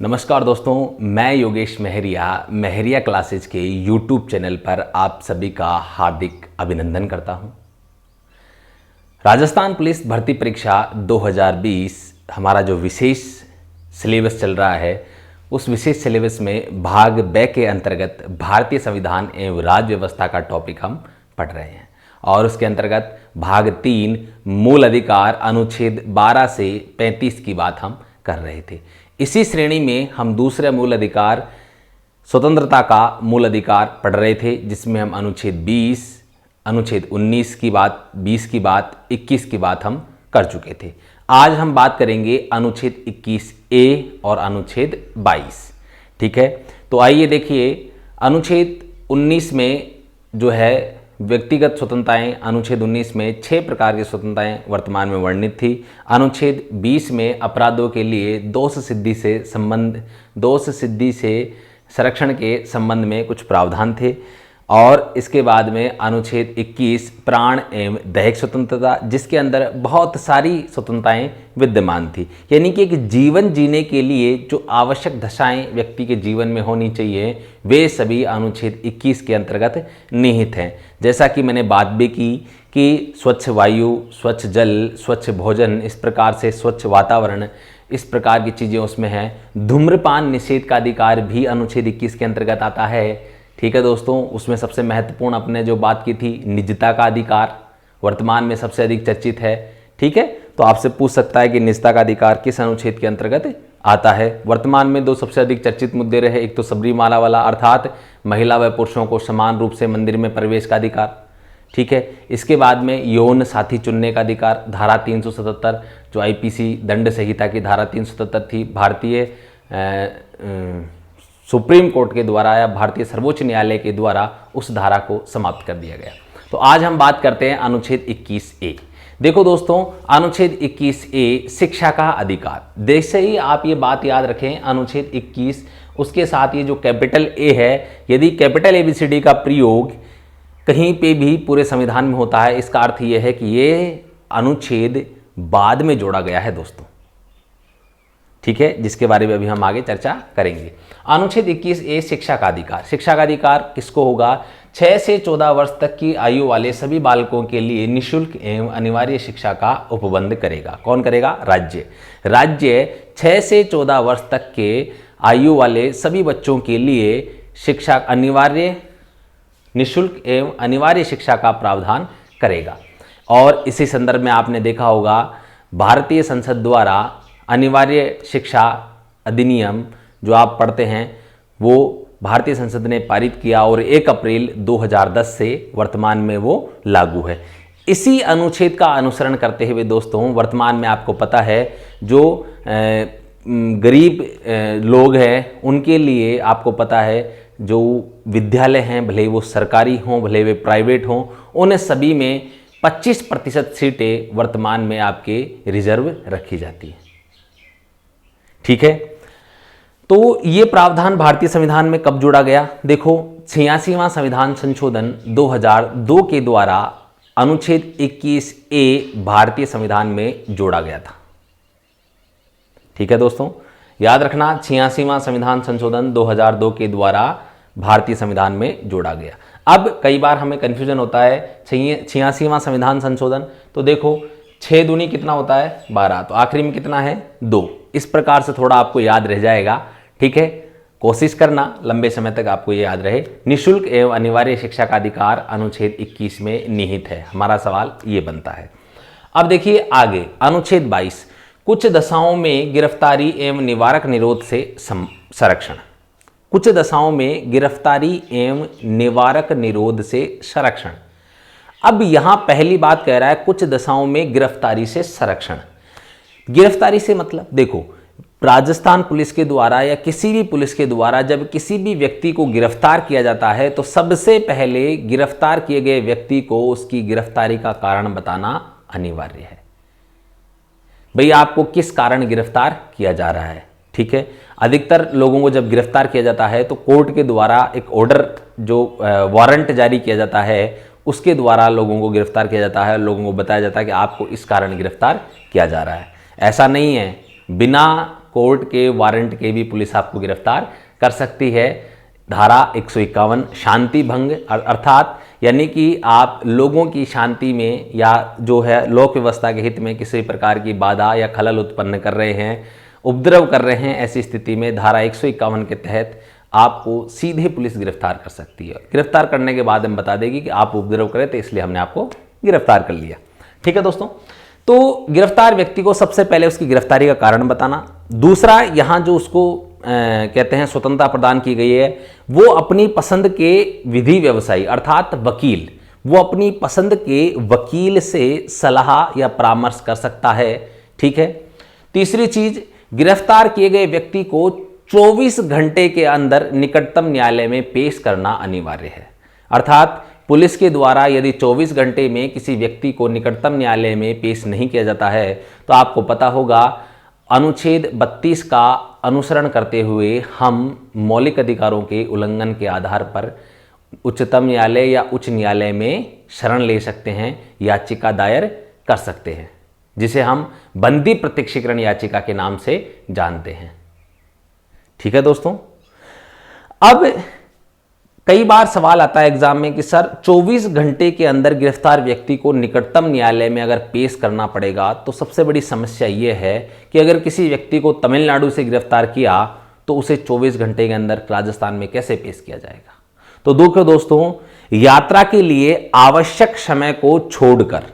नमस्कार दोस्तों, मैं योगेश मेहरिया क्लासेज के YouTube चैनल पर आप सभी का हार्दिक अभिनंदन करता हूं। राजस्थान पुलिस भर्ती परीक्षा 2020 हमारा जो विशेष सिलेबस चल रहा है, उस विशेष सिलेबस में भाग ब के अंतर्गत भारतीय संविधान एवं राज्य व्यवस्था का टॉपिक हम पढ़ रहे हैं और उसके अंतर्गत भाग 3 मूल अधिकार अनुच्छेद 12 से 35 की बात हम कर रहे थे। इसी श्रेणी में हम दूसरे मूल अधिकार स्वतंत्रता का मूल अधिकार पढ़ रहे थे, जिसमें हम अनुच्छेद 20, अनुच्छेद 19 की बात, 20 की बात, 21 की बात हम कर चुके थे। आज हम बात करेंगे अनुच्छेद 21A और अनुच्छेद 22। ठीक है, तो आइए देखिए, अनुच्छेद 19 में जो है व्यक्तिगत स्वतंत्रताएं, अनुच्छेद 19 में 6 प्रकार की स्वतंत्रताएं वर्तमान में वर्णित थी। अनुच्छेद 20 में अपराधों के लिए दोष सिद्धि से संरक्षण के संबंध में कुछ प्रावधान थे और इसके बाद में अनुच्छेद 21 प्राण एवं दैहिक स्वतंत्रता, जिसके अंदर बहुत सारी स्वतंत्रताएं विद्यमान थी। यानी कि एक जीवन जीने के लिए जो आवश्यक दशाएं व्यक्ति के जीवन में होनी चाहिए, वे सभी अनुच्छेद 21 के अंतर्गत निहित हैं। जैसा कि मैंने बात भी की कि स्वच्छ वायु, स्वच्छ जल, स्वच्छ भोजन, इस प्रकार से स्वच्छ वातावरण, इस प्रकार की चीज़ें उसमें हैं। धूम्रपान निषेध का अधिकार भी अनुच्छेद 21 के अंतर्गत आता है। ठीक है दोस्तों, उसमें सबसे महत्वपूर्ण अपने जो बात की थी, निजता का अधिकार वर्तमान में सबसे अधिक चर्चित है। ठीक है, तो आपसे पूछ सकता है कि निजता का अधिकार किस अनुच्छेद के अंतर्गत आता है। वर्तमान में दो सबसे अधिक चर्चित मुद्दे रहे, एक तो सबरीमाला वाला, अर्थात महिला व पुरुषों को समान रूप से मंदिर में प्रवेश का अधिकार। ठीक है, इसके बाद में यौन साथी चुनने का अधिकार, धारा 377 जो आईपीसी दंड संहिता की धारा 377 थी, भारतीय सुप्रीम कोर्ट के द्वारा या भारतीय सर्वोच्च न्यायालय के द्वारा उस धारा को समाप्त कर दिया गया। तो आज हम बात करते हैं अनुच्छेद 21A। देखो दोस्तों, अनुच्छेद 21A शिक्षा का अधिकार। जैसे ही आप ये बात याद रखें, अनुच्छेद 21, उसके साथ ये जो कैपिटल A है, यदि कैपिटल ABCD का प्रयोग कहीं पे भी पूरे संविधान में होता है, इसका अर्थ ये है कि ये अनुच्छेद बाद में जोड़ा गया है दोस्तों। ठीक है, जिसके बारे में अभी हम आगे चर्चा करेंगे। अनुच्छेद 21A शिक्षा का अधिकार। शिक्षा का अधिकार किसको होगा? 6 से 14 वर्ष तक की आयु वाले सभी बालकों के लिए निःशुल्क एवं अनिवार्य शिक्षा का उपबंध करेगा। कौन करेगा? राज्य। राज्य 6 से 14 वर्ष तक के आयु वाले सभी बच्चों के लिए शिक्षा अनिवार्य, निःशुल्क एवं अनिवार्य शिक्षा का प्रावधान करेगा। और इसी संदर्भ में आपने देखा होगा, भारतीय संसद द्वारा अनिवार्य शिक्षा अधिनियम जो आप पढ़ते हैं, वो भारतीय संसद ने पारित किया और 1 अप्रैल 2010 से वर्तमान में वो लागू है। इसी अनुच्छेद का अनुसरण करते हुए दोस्तों, वर्तमान में आपको पता है जो गरीब लोग हैं, उनके लिए आपको पता है जो विद्यालय हैं, भले वो सरकारी हों भले वे प्राइवेट हों, उन सभी में 25% सीटें वर्तमान में आपके रिजर्व रखी जाती हैं। ठीक है, तो ये प्रावधान भारतीय संविधान में कब जोड़ा गया? देखो, 86वां संविधान संशोधन 2002 के द्वारा अनुच्छेद 21A भारतीय संविधान में जोड़ा गया था। ठीक है दोस्तों, याद रखना, 86वां संविधान संशोधन 2002 के द्वारा भारतीय संविधान में जोड़ा गया। अब कई बार हमें कन्फ्यूजन होता है, 86वां संविधान संशोधन, तो देखो 6 दूनी कितना होता है? 12, तो आखिरी में कितना है? 2। इस प्रकार से थोड़ा आपको याद रह जाएगा। ठीक है, कोशिश करना लंबे समय तक आपको ये याद रहे। निःशुल्क एवं अनिवार्य शिक्षा का अधिकार अनुच्छेद 21 में निहित है। हमारा सवाल ये बनता है। अब देखिए आगे, अनुच्छेद 22 कुछ दशाओं में गिरफ्तारी एवं निवारक निरोध से संरक्षण। कुछ दशाओं में गिरफ्तारी एवं निवारक निरोध से संरक्षण। अब यहां पहली बात कह रहा है कुछ दशाओं में गिरफ्तारी से संरक्षण। गिरफ्तारी से मतलब देखो, राजस्थान पुलिस के द्वारा या किसी भी पुलिस के द्वारा जब किसी भी व्यक्ति को गिरफ्तार किया जाता है, तो सबसे पहले गिरफ्तार किए गए व्यक्ति को उसकी गिरफ्तारी का कारण बताना अनिवार्य है। भाई आपको किस कारण गिरफ्तार किया जा रहा है। ठीक है, अधिकतर लोगों को जब गिरफ्तार किया जाता है तो कोर्ट के द्वारा एक ऑर्डर, जो वारंट जारी किया जाता है, उसके द्वारा लोगों को गिरफ्तार किया जाता है। लोगों को बताया जाता है कि आपको इस कारण गिरफ्तार किया जा रहा है। ऐसा नहीं है, बिना कोर्ट के वारंट के भी पुलिस आपको गिरफ्तार कर सकती है। धारा 151 शांति भंग, अर्थात यानी कि आप लोगों की शांति में या जो है लोक व्यवस्था के हित में किसी प्रकार की बाधा या खलल उत्पन्न कर रहे हैं, उपद्रव कर रहे हैं, ऐसी स्थिति में धारा 151 के तहत आपको सीधे पुलिस गिरफ्तार कर सकती है। गिरफ्तार करने के बाद हम बता देगी कि आप उपद्रव करें, तो इसलिए हमने आपको गिरफ्तार कर लिया। ठीक है दोस्तों, तो गिरफ्तार व्यक्ति को सबसे पहले उसकी गिरफ्तारी का कारण बताना। दूसरा, यहाँ जो उसको कहते हैं स्वतंत्रता प्रदान की गई है, वो अपनी पसंद के विधि व्यवसायी अर्थात वकील, वो अपनी पसंद के वकील से सलाह या परामर्श कर सकता है। ठीक है। तीसरी चीज, गिरफ्तार किए गए व्यक्ति को 24 घंटे के अंदर निकटतम न्यायालय में पेश करना अनिवार्य है। अर्थात पुलिस के द्वारा यदि 24 घंटे में किसी व्यक्ति को निकटतम न्यायालय में पेश नहीं किया जाता है, तो आपको पता होगा अनुच्छेद 32 का अनुसरण करते हुए हम मौलिक अधिकारों के उल्लंघन के आधार पर उच्चतम न्यायालय या उच्च न्यायालय में शरण ले सकते हैं, याचिका दायर कर सकते हैं, जिसे हम बंदी प्रत्यक्षीकरण याचिका के नाम से जानते हैं। ठीक है दोस्तों, अब कई बार सवाल आता है एग्जाम में कि सर 24 घंटे के अंदर गिरफ्तार व्यक्ति को निकटतम न्यायालय में अगर पेश करना पड़ेगा, तो सबसे बड़ी समस्या यह है कि अगर किसी व्यक्ति को तमिलनाडु से गिरफ्तार किया तो उसे 24 घंटे के अंदर राजस्थान में कैसे पेश किया जाएगा। तो देखो दोस्तों, यात्रा के लिए आवश्यक समय को छोड़कर,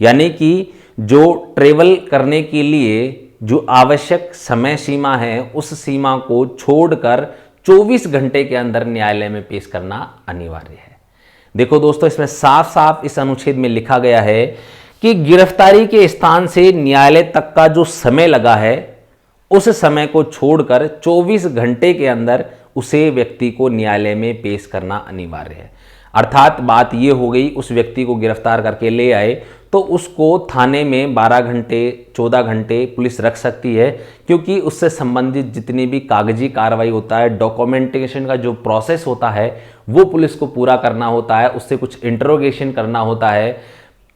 यानी कि जो ट्रेवल करने के लिए जो आवश्यक समय सीमा है, उस सीमा को छोड़कर 24 घंटे के अंदर न्यायालय में पेश करना अनिवार्य है। देखो दोस्तों, इसमें साफ साफ इस अनुच्छेद में लिखा गया है कि गिरफ्तारी के स्थान से न्यायालय तक का जो समय लगा है, उस समय को छोड़कर 24 घंटे के अंदर उसे व्यक्ति को न्यायालय में पेश करना अनिवार्य है। अर्थात बात यह हो गई, उस व्यक्ति को गिरफ्तार करके ले आए तो उसको थाने में 12 घंटे 14 घंटे पुलिस रख सकती है, क्योंकि उससे संबंधित जितनी भी कागजी कार्रवाई होता है, डॉक्यूमेंटेशन का जो प्रोसेस होता है, वो पुलिस को पूरा करना होता है। उससे कुछ इंटरोगेशन करना होता है,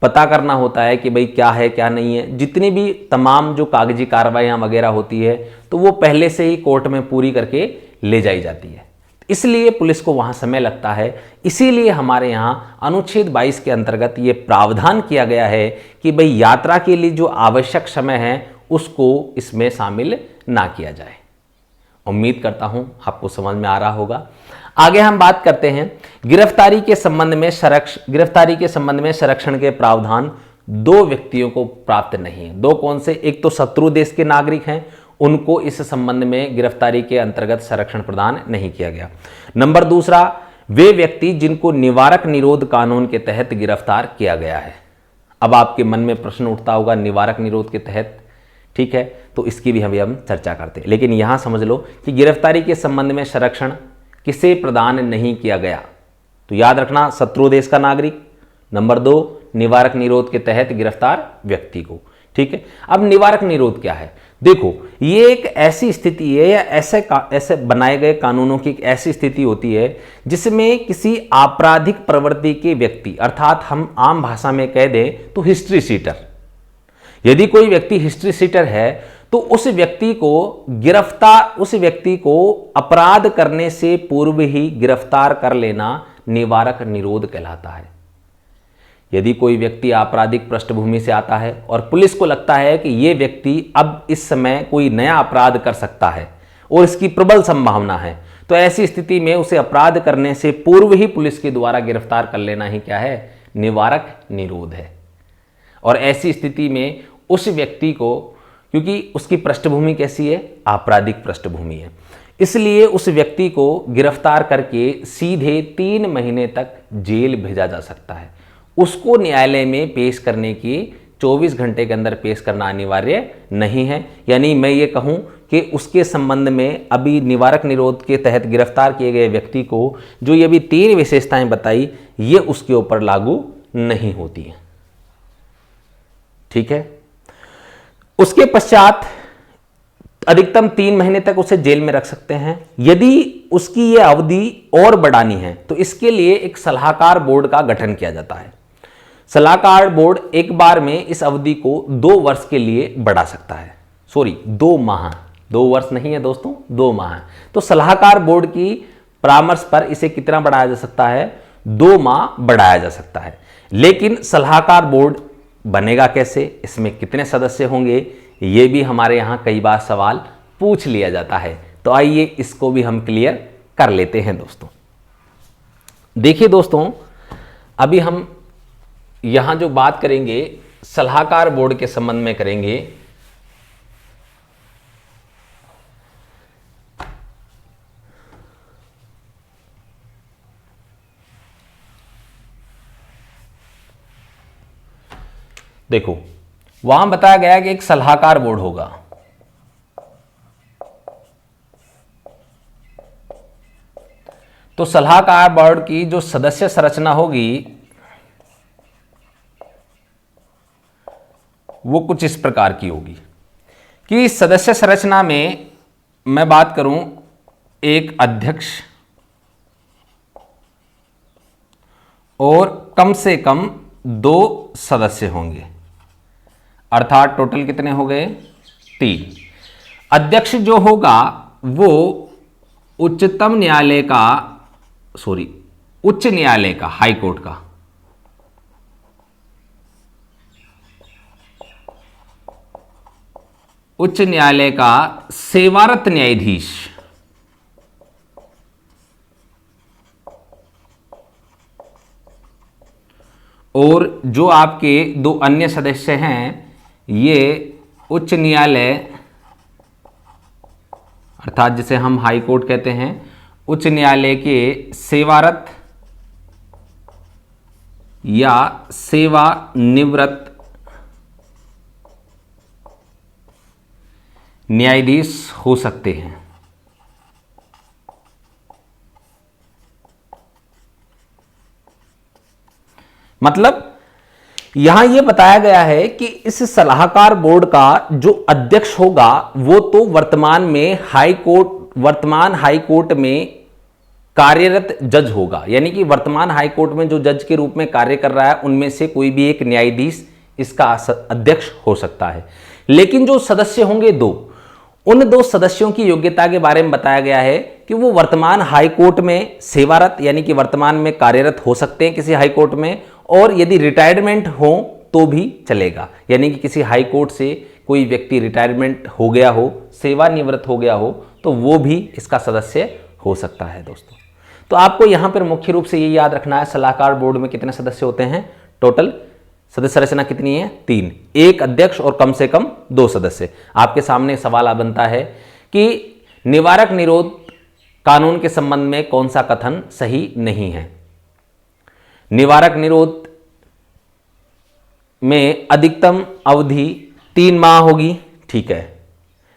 पता करना होता है कि भाई क्या है क्या नहीं है, जितनी भी तमाम जो कागजी कार्रवाइयाँ वगैरह होती है, तो वो पहले से ही कोर्ट में पूरी करके ले जाई जाती है। इसलिए पुलिस को वहां समय लगता है। इसीलिए हमारे यहां अनुच्छेद 22 के अंतर्गत ये प्रावधान किया गया है कि भाई यात्रा के लिए जो आवश्यक समय है उसको इसमें शामिल ना किया जाए। उम्मीद करता हूं आपको समझ में आ रहा होगा। आगे हम बात करते हैं गिरफ्तारी के संबंध में संरक्षण के प्रावधान दो व्यक्तियों को प्राप्त नहीं है। दो कौन से? एक तो शत्रु देश के नागरिक हैं, उनको इस संबंध में गिरफ्तारी के अंतर्गत संरक्षण प्रदान नहीं किया गया। नंबर दूसरा, वे व्यक्ति जिनको निवारक निरोध कानून के तहत गिरफ्तार किया गया है। अब आपके मन में प्रश्न उठता होगा निवारक निरोध के तहत, ठीक है, तो इसकी भी हम चर्चा करते हैं। लेकिन यहां समझ लो कि गिरफ्तारी के संबंध में संरक्षण किसे प्रदान नहीं किया गया, तो याद रखना शत्रु देश का नागरिक, नंबर 2 निवारक निरोध के तहत गिरफ्तार व्यक्ति को। ठीक है, अब निवारक निरोध क्या है? देखो, ये एक ऐसी स्थिति है या ऐसे बनाए गए कानूनों की एक ऐसी स्थिति होती है जिसमें किसी आपराधिक प्रवृत्ति के व्यक्ति, अर्थात हम आम भाषा में कह दें तो हिस्ट्री सीटर, यदि कोई व्यक्ति हिस्ट्री सीटर है तो उस व्यक्ति को अपराध करने से पूर्व ही गिरफ्तार कर लेना निवारक निरोध कहलाता है। यदि कोई व्यक्ति आपराधिक पृष्ठभूमि से आता है और पुलिस को लगता है कि यह व्यक्ति अब इस समय कोई नया अपराध कर सकता है और इसकी प्रबल संभावना है, तो ऐसी स्थिति में उसे अपराध करने से पूर्व ही पुलिस के द्वारा गिरफ्तार कर लेना ही क्या है? निवारक निरोध है। और ऐसी स्थिति में उस व्यक्ति को, क्योंकि उसकी पृष्ठभूमि कैसी है? आपराधिक पृष्ठभूमि है, इसलिए उस व्यक्ति को गिरफ्तार करके सीधे 3 महीने तक जेल भेजा जा सकता है। उसको न्यायालय में पेश करने की 24 घंटे के अंदर पेश करना अनिवार्य नहीं है। यानी मैं ये कहूं कि उसके संबंध में अभी निवारक निरोध के तहत गिरफ्तार किए गए व्यक्ति को जो ये भी 3 विशेषताएं बताई, ये उसके ऊपर लागू नहीं होती हैं। ठीक है, उसके पश्चात अधिकतम 3 महीने तक उसे जेल में रख सकते हैं। यदि उसकी ये अवधि और बढ़ानी है तो इसके लिए एक सलाहकार बोर्ड का गठन किया जाता है। सलाहकार बोर्ड एक बार में इस अवधि को 2 वर्ष के लिए बढ़ा सकता है, 2 माह। 2 वर्ष नहीं है दोस्तों, 2 माह है। तो सलाहकार बोर्ड की परामर्श पर इसे कितना बढ़ाया जा सकता है? 2 माह बढ़ाया जा सकता है। लेकिन सलाहकार बोर्ड बनेगा कैसे, इसमें कितने सदस्य होंगे, ये भी हमारे यहां कई बार सवाल पूछ लिया जाता है। तो आइए इसको भी हम क्लियर कर लेते हैं दोस्तों। देखिए दोस्तों, अभी हम यहां जो बात करेंगे सलाहकार बोर्ड के संबंध में करेंगे। देखो, वहां बताया गया कि एक सलाहकार बोर्ड होगा। तो सलाहकार बोर्ड की जो सदस्य संरचना होगी वो कुछ इस प्रकार की होगी कि सदस्य संरचना में मैं बात करूं, एक अध्यक्ष और कम से कम 2 सदस्य होंगे, अर्थात टोटल कितने हो गए? 3। अध्यक्ष जो होगा वो उच्च न्यायालय का, हाई कोर्ट का, उच्च न्यायालय का सेवारत न्यायाधीश, और जो आपके 2 अन्य सदस्य हैं ये उच्च न्यायालय, अर्थात जिसे हम हाई कोर्ट कहते हैं, उच्च न्यायालय के सेवारत या सेवानिवृत्त न्यायाधीश हो सकते हैं। मतलब यहां यह बताया गया है कि इस सलाहकार बोर्ड का जो अध्यक्ष होगा वो तो वर्तमान हाई कोर्ट में कार्यरत जज होगा, यानी कि वर्तमान हाई कोर्ट में जो जज के रूप में कार्य कर रहा है उनमें से कोई भी एक न्यायाधीश इसका अध्यक्ष हो सकता है। लेकिन जो सदस्य होंगे 2, उन 2 सदस्यों की योग्यता के बारे में बताया गया है कि वो वर्तमान हाई कोर्ट में सेवारत यानी कि वर्तमान में कार्यरत हो सकते हैं किसी हाई कोर्ट में, और यदि रिटायरमेंट हो तो भी चलेगा, यानी कि किसी हाई कोर्ट से कोई व्यक्ति रिटायरमेंट हो गया हो, सेवानिवृत्त हो गया हो, तो वो भी इसका सदस्य हो सकता है दोस्तों। तो आपको यहां पर मुख्य रूप से ये याद रखना है, सलाहकार बोर्ड में कितने सदस्य होते हैं? टोटल सदस्य रचना कितनी है? 3, एक अध्यक्ष और कम से कम 2 सदस्य। आपके सामने सवाल बनता है कि निवारक निरोध कानून के संबंध में कौन सा कथन सही नहीं है। निवारक निरोध में अधिकतम अवधि 3 माह होगी, ठीक है।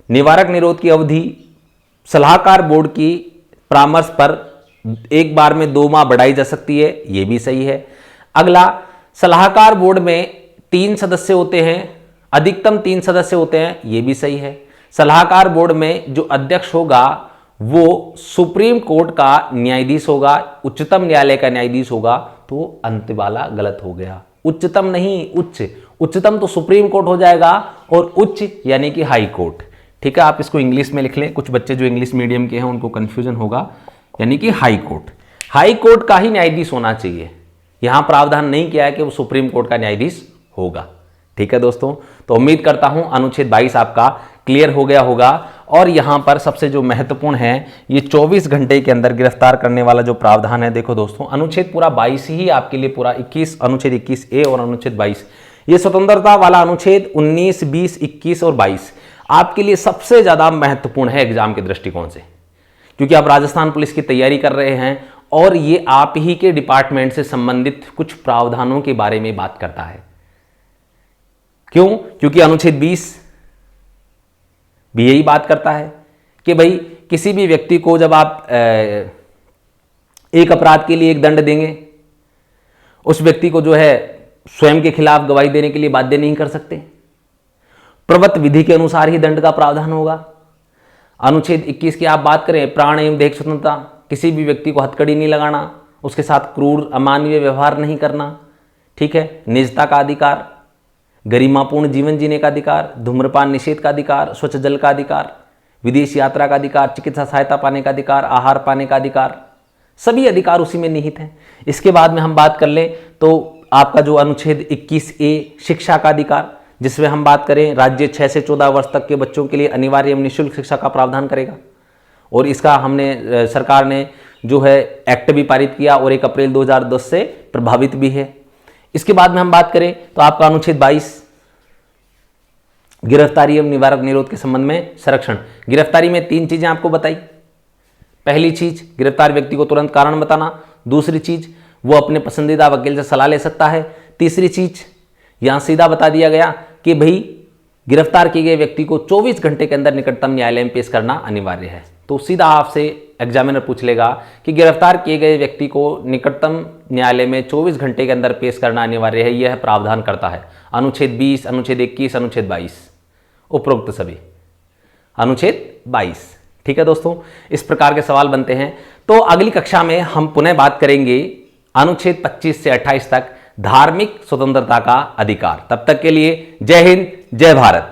निवारक निरोध की अवधि सलाहकार बोर्ड की परामर्श पर एक बार में 2 माह बढ़ाई जा सकती है, यह भी सही है। अगला, सलाहकार बोर्ड में 3 सदस्य होते हैं, अधिकतम 3 सदस्य होते हैं, यह भी सही है। सलाहकार बोर्ड में जो अध्यक्ष होगा वो सुप्रीम कोर्ट का न्यायाधीश होगा, उच्चतम न्यायालय का न्यायाधीश होगा, तो अंत वाला गलत हो गया। उच्चतम नहीं, उच्चतम तो सुप्रीम कोर्ट हो जाएगा, और उच्च यानी कि हाई कोर्ट, ठीक है। आप इसको इंग्लिश में लिख लें, कुछ बच्चे जो इंग्लिश मीडियम के हैं उनको कंफ्यूजन होगा, यानी कि हाई कोर्ट का ही न्यायाधीश होना चाहिए। यहां प्रावधान नहीं किया है कि वो सुप्रीम कोर्ट का न्यायाधीश होगा, ठीक है दोस्तों। तो उम्मीद करता हूं अनुच्छेद 22 आपका क्लियर हो गया होगा। और यहां पर सबसे जो महत्वपूर्ण है, ये 24 घंटे के अंदर गिरफ्तार करने वाला जो प्रावधान है, देखो दोस्तों, अनुच्छेद पूरा 22 ही आपके लिए, पूरा 21, अनुच्छेद 21A और अनुच्छेद 22, ये स्वतंत्रता वाला अनुच्छेद 19, 20, 21 और 22 आपके लिए सबसे ज्यादा महत्वपूर्ण है एग्जाम के दृष्टिकोण से, क्योंकि आप राजस्थान पुलिस की तैयारी कर रहे हैं और ये आप ही के डिपार्टमेंट से संबंधित कुछ प्रावधानों के बारे में बात करता है। क्यों? क्योंकि अनुच्छेद 20 भी यही बात करता है कि भाई किसी भी व्यक्ति को जब आप एक अपराध के लिए एक दंड देंगे, उस व्यक्ति को जो है स्वयं के खिलाफ गवाही देने के लिए बाध्य नहीं कर सकते। प्रवृत्त विधि के अनुसार ही दंड का प्रावधान होगा। अनुच्छेद 21 की आप बात करें, प्राण एवं देह स्वतंत्रता, किसी भी व्यक्ति को हथकड़ी नहीं लगाना, उसके साथ क्रूर अमानवीय व्यवहार नहीं करना, ठीक है। निजता का अधिकार, गरिमापूर्ण जीवन जीने का अधिकार, धूम्रपान निषेध का अधिकार, स्वच्छ जल का अधिकार, विदेश यात्रा का अधिकार, चिकित्सा सहायता पाने का अधिकार, आहार पाने का अधिकार, सभी अधिकार उसी में निहित हैं। इसके बाद में हम बात कर लें तो आपका जो अनुच्छेद 21A शिक्षा का अधिकार, जिसमें हम बात करें राज्य 6 से 14 वर्ष तक के बच्चों के लिए अनिवार्य एवं निःशुल्क शिक्षा का प्रावधान करेगा, और इसका हमने सरकार ने जो है एक्ट भी पारित किया और 1 अप्रैल 2010 से प्रभावित भी है। इसके बाद में हम बात करें तो आपका अनुच्छेद 22 गिरफ्तारी एवं निवारक निरोध के संबंध में संरक्षण। गिरफ्तारी में 3 चीजें आपको बताई। पहली चीज, गिरफ्तार व्यक्ति को तुरंत कारण बताना। दूसरी चीज, वो अपने पसंदीदा वकील से सलाह ले सकता है। तीसरी चीज, यहां सीधा बता दिया गया कि भाई गिरफ्तार किए गए व्यक्ति को 24 घंटे के अंदर निकटतम न्यायालय में पेश करना अनिवार्य है। तो सीधा आपसे एग्जामिनर पूछ लेगा कि गिरफ्तार किए गए व्यक्ति को निकटतम न्यायालय में 24 घंटे के अंदर पेश करना अनिवार्य है। यह प्रावधान करता है अनुच्छेद 20, अनुच्छेद 21, अनुच्छेद 22, उपरोक्त सभी अनुच्छेद 22। ठीक है दोस्तों, इस प्रकार के सवाल बनते हैं। तो अगली कक्षा में हम पुनः बात करेंगे अनुच्छेद 25 से 28 तक धार्मिक स्वतंत्रता का अधिकार। तब तक के लिए जय हिंद, जय भारत।